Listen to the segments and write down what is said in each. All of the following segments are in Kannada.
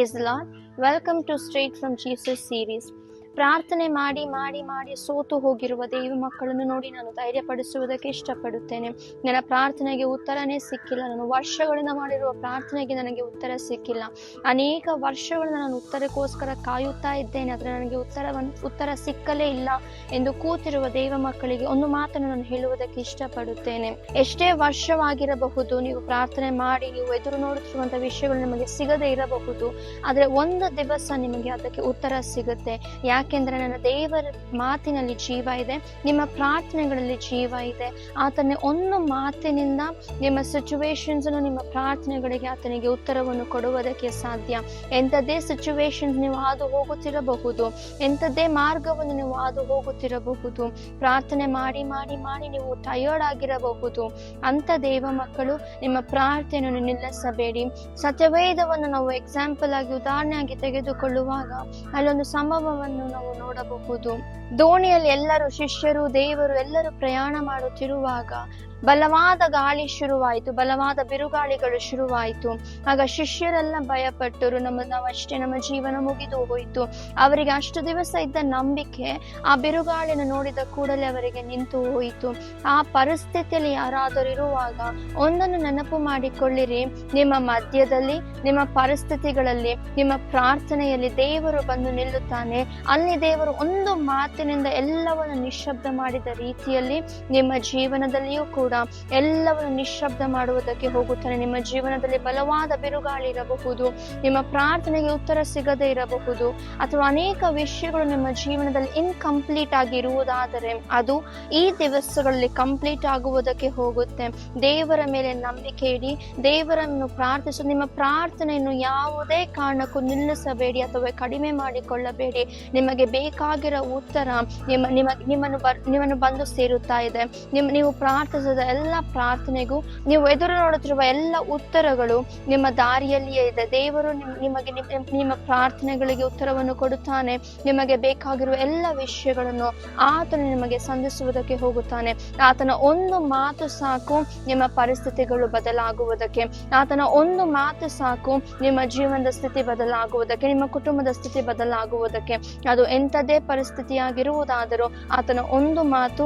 Praise the Lord. Welcome to Straight from Jesus series. ಪ್ರಾರ್ಥನೆ ಮಾಡಿ ಮಾಡಿ ಮಾಡಿ ಸೋತು ಹೋಗಿರುವ ದೈವ ಮಕ್ಕಳನ್ನು ನೋಡಿ ನಾನು ಧೈರ್ಯಪಡಿಸುವುದಕ್ಕೆ ಇಷ್ಟಪಡುತ್ತೇನೆ. ನನ್ನ ಪ್ರಾರ್ಥನೆಗೆ ಉತ್ತರನೇ ಸಿಕ್ಕಿಲ್ಲ. ನಾನು ವರ್ಷಗಳಿಂದ ಮಾಡಿರುವ ಪ್ರಾರ್ಥನೆಗೆ ನನಗೆ ಉತ್ತರ ಸಿಕ್ಕಿಲ್ಲ. ಅನೇಕ ವರ್ಷಗಳಿಂದ ನಾನು ಉತ್ತರಕ್ಕೋಸ್ಕರ ಕಾಯುತ್ತಾ ಇದ್ದೇನೆ, ಆದರೆ ನನಗೆ ಉತ್ತರ ಸಿಕ್ಕಲೇ ಇಲ್ಲ ಎಂದು ಕೂತಿರುವ ದೈವ ಮಕ್ಕಳಿಗೆ ಒಂದು ಮಾತನ್ನು ನಾನು ಹೇಳುವುದಕ್ಕೆ ಇಷ್ಟಪಡುತ್ತೇನೆ. ಎಷ್ಟೇ ವರ್ಷವಾಗಿರಬಹುದು, ನೀವು ಪ್ರಾರ್ಥನೆ ಮಾಡಿ ನೀವು ಎದುರು ನೋಡುತ್ತಿರುವಂತಹ ವಿಷಯಗಳು ನಿಮಗೆ ಸಿಗದೇ ಇರಬಹುದು, ಆದರೆ ಒಂದು ದಿವಸ ನಿಮಗೆ ಅದಕ್ಕೆ ಉತ್ತರ ಸಿಗುತ್ತೆ. ಯಾಕೆಂದ್ರೆ ನನ್ನ ದೇವರ ಮಾತಿನಲ್ಲಿ ಜೀವ ಇದೆ, ನಿಮ್ಮ ಪ್ರಾರ್ಥನೆಗಳಲ್ಲಿ ಜೀವ ಇದೆ. ಆತನೇ ಒಂದು ಮಾತಿನಿಂದ ನಿಮ್ಮ ಸಿಚುವೇಶನ್ಸ್ ಅನ್ನು, ನಿಮ್ಮ ಪ್ರಾರ್ಥನೆಗಳಿಗೆ ಆತನಿಗೆ ಉತ್ತರವನ್ನು ಕೊಡುವುದಕ್ಕೆ ಸಾಧ್ಯ. ಎಂಥದ್ದೇ ಸಿಚುವೇಶನ್ಸ್ ನೀವು ಹಾದು ಹೋಗುತ್ತಿರಬಹುದು, ಎಂಥದ್ದೇ ಮಾರ್ಗವನ್ನು ನೀವು ಹಾದು ಹೋಗುತ್ತಿರಬಹುದು, ಪ್ರಾರ್ಥನೆ ಮಾಡಿ ಮಾಡಿ ಮಾಡಿ ನೀವು ಟಯರ್ಡ್ ಆಗಿರಬಹುದು. ಅಂತ ದೇವ ಮಕ್ಕಳು ನಿಮ್ಮ ಪ್ರಾರ್ಥನೆಯನ್ನು ನಿಲ್ಲಿಸಬೇಡಿ. ಸತ್ಯವೇದವನ್ನು ನಾವು ಎಕ್ಸಾಂಪಲ್ ಆಗಿ ಉದಾಹರಣೆಯಾಗಿ ತೆಗೆದುಕೊಳ್ಳುವಾಗ ಅಲ್ಲೊಂದು ಸಂಭವವನ್ನು ನಾವು ನೋಡಬಹುದು. ದೋಣಿಯಲ್ಲಿ ಎಲ್ಲರೂ ಶಿಷ್ಯರು ದೇವರು ಎಲ್ಲರೂ ಪ್ರಯಾಣ ಮಾಡುತ್ತಿರುವಾಗ ಬಲವಾದ ಗಾಳಿ ಶುರುವಾಯಿತು, ಬಲವಾದ ಬಿರುಗಾಳಿಗಳು ಶುರುವಾಯಿತು. ಆಗ ಶಿಷ್ಯರೆಲ್ಲ ಭಯಪಟ್ಟರು, ನಾವಷ್ಟೇ, ನಮ್ಮ ಜೀವನ ಮುಗಿದು ಹೋಯಿತು. ಅವರಿಗೆ ಅಷ್ಟು ದಿವಸ ಇದ್ದ ನಂಬಿಕೆ ಆ ಬಿರುಗಾಳಿನ ನೋಡಿದ ಕೂಡಲೇ ಅವರಿಗೆ ನಿಂತು ಹೋಯಿತು. ಆ ಪರಿಸ್ಥಿತಿಯಲ್ಲಿ ಯಾರಾದರೂ ಇರುವಾಗ ಒಂದನ್ನು ನೆನಪು ಮಾಡಿಕೊಳ್ಳಿರಿ, ನಿಮ್ಮ ಮಧ್ಯದಲ್ಲಿ, ನಿಮ್ಮ ಪರಿಸ್ಥಿತಿಗಳಲ್ಲಿ, ನಿಮ್ಮ ಪ್ರಾರ್ಥನೆಯಲ್ಲಿ ದೇವರು ಬಂದು ನಿಲ್ಲುತ್ತಾನೆ. ಅಲ್ಲಿ ದೇವರು ಒಂದು ಮಾತಿನಿಂದ ಎಲ್ಲವನ್ನು ನಿಶ್ಶಬ್ದ ಮಾಡಿದ ರೀತಿಯಲ್ಲಿ ನಿಮ್ಮ ಜೀವನದಲ್ಲಿಯೂ ಕೂಡ ಎಲ್ಲವನ್ನು ನಿಶ್ಶಬ್ದ ಮಾಡುವುದಕ್ಕೆ ಹೋಗುತ್ತಾನೆ. ನಿಮ್ಮ ಜೀವನದಲ್ಲಿ ಬಲವಾದ ಬಿರುಗಾಳಿ ಇರಬಹುದು, ನಿಮ್ಮ ಪ್ರಾರ್ಥನೆಗೆ ಉತ್ತರ ಸಿಗದೇ ಇರಬಹುದು, ಅಥವಾ ಅನೇಕ ವಿಷಯಗಳು ನಿಮ್ಮ ಜೀವನದಲ್ಲಿ ಇನ್ಕಂಪ್ಲೀಟ್ ಆಗಿ ಇರುವುದಾದರೆ ಅದು ಈ ದಿವಸಗಳಲ್ಲಿ ಕಂಪ್ಲೀಟ್ ಆಗುವುದಕ್ಕೆ ಹೋಗುತ್ತೆ. ದೇವರ ಮೇಲೆ ನಂಬಿಕೆ ಇಡಿ, ದೇವರನ್ನು ಪ್ರಾರ್ಥಿಸು. ನಿಮ್ಮ ಪ್ರಾರ್ಥನೆಯನ್ನು ಯಾವುದೇ ಕಾರಣಕ್ಕೂ ನಿಲ್ಲಿಸಬೇಡಿ ಅಥವಾ ಕಡಿಮೆ ಮಾಡಿಕೊಳ್ಳಬೇಡಿ. ನಿಮಗೆ ಬೇಕಾಗಿರೋ ಉತ್ತರ ನಿಮ್ಮನ್ನು ಬಂದು ಸೇರುತ್ತಾ ಇದೆ. ನೀವು ಪ್ರಾರ್ಥಿಸಿದ ಎಲ್ಲ ಪ್ರಾರ್ಥನೆಗೂ, ನೀವು ಎದುರು ನೋಡುತ್ತಿರುವ ಎಲ್ಲ ಉತ್ತರಗಳು ನಿಮ್ಮ ದಾರಿಯಲ್ಲಿಯೇ ಇದೆ. ದೇವರು ನಿಮಗೆ ನಿಮ್ಮ ಪ್ರಾರ್ಥನೆಗಳಿಗೆ ಉತ್ತರವನ್ನು ಕೊಡುತ್ತಾನೆ. ನಿಮಗೆ ಬೇಕಾಗಿರುವ ಎಲ್ಲ ವಿಷಯಗಳನ್ನು ಆತನು ನಿಮಗೆ ಸಂಧಿಸುವುದಕ್ಕೆ ಹೋಗುತ್ತಾನೆ. ಆತನ ಒಂದು ಮಾತು ಸಾಕು ನಿಮ್ಮ ಪರಿಸ್ಥಿತಿಗಳು ಬದಲಾಗುವುದಕ್ಕೆ. ಆತನ ಒಂದು ಮಾತು ಸಾಕು ನಿಮ್ಮ ಜೀವನದ ಸ್ಥಿತಿ ಬದಲಾಗುವುದಕ್ಕೆ, ನಿಮ್ಮ ಕುಟುಂಬದ ಸ್ಥಿತಿ ಬದಲಾಗುವುದಕ್ಕೆ. ಅದು ಎಂಥದೇ ಪರಿಸ್ಥಿತಿಯಾಗಿರುವುದಾದರೂ ಆತನ ಒಂದು ಮಾತು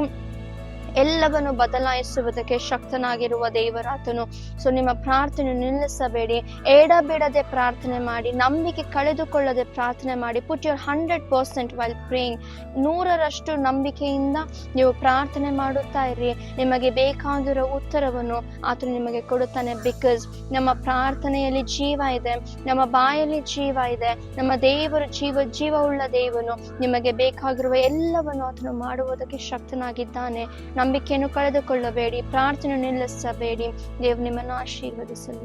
ಎಲ್ಲವನ್ನು ಬದಲಾಯಿಸುವುದಕ್ಕೆ ಶಕ್ತನಾಗಿರುವ ದೇವರಾತನು. ಸೊ ನಿಮ್ಮ ಪ್ರಾರ್ಥನೆ ನಿಲ್ಲಿಸಬೇಡಿ, ಎಡಬಿಡದೆ ಪ್ರಾರ್ಥನೆ ಮಾಡಿ, ನಂಬಿಕೆ ಕಳೆದುಕೊಳ್ಳದೆ ಪ್ರಾರ್ಥನೆ ಮಾಡಿ. Put your 100% while praying. 100% ನಂಬಿಕೆಯಿಂದ ನೀವು ಪ್ರಾರ್ಥನೆ ಮಾಡುತ್ತಾ ಇರಿ. ನಿಮಗೆ ಬೇಕಾಗಿರೋ ಉತ್ತರವನ್ನು ಆತನು ನಿಮಗೆ ಕೊಡುತ್ತಾನೆ. ಬಿಕಾಸ್ ನಮ್ಮ ಪ್ರಾರ್ಥನೆಯಲ್ಲಿ ಜೀವ ಇದೆ, ನಮ್ಮ ಬಾಯಲ್ಲಿ ಜೀವ ಇದೆ. ನಮ್ಮ ದೇವರು ಜೀವವುಳ್ಳ ದೇವನು. ನಿಮಗೆ ಬೇಕಾಗಿರುವ ಎಲ್ಲವನ್ನು ಆತನು ಮಾಡುವುದಕ್ಕೆ ಶಕ್ತನಾಗಿದ್ದಾನೆ. ನಂಬಿಕೆಯನ್ನು ಕಳೆದುಕೊಳ್ಳಬೇಡಿ, ಪ್ರಾರ್ಥನೆ ನಿಲ್ಲಿಸಬೇಡಿ. ದೇವರು ನಿಮ್ಮನ್ನು ಆಶೀರ್ವದಿಸಲಿ.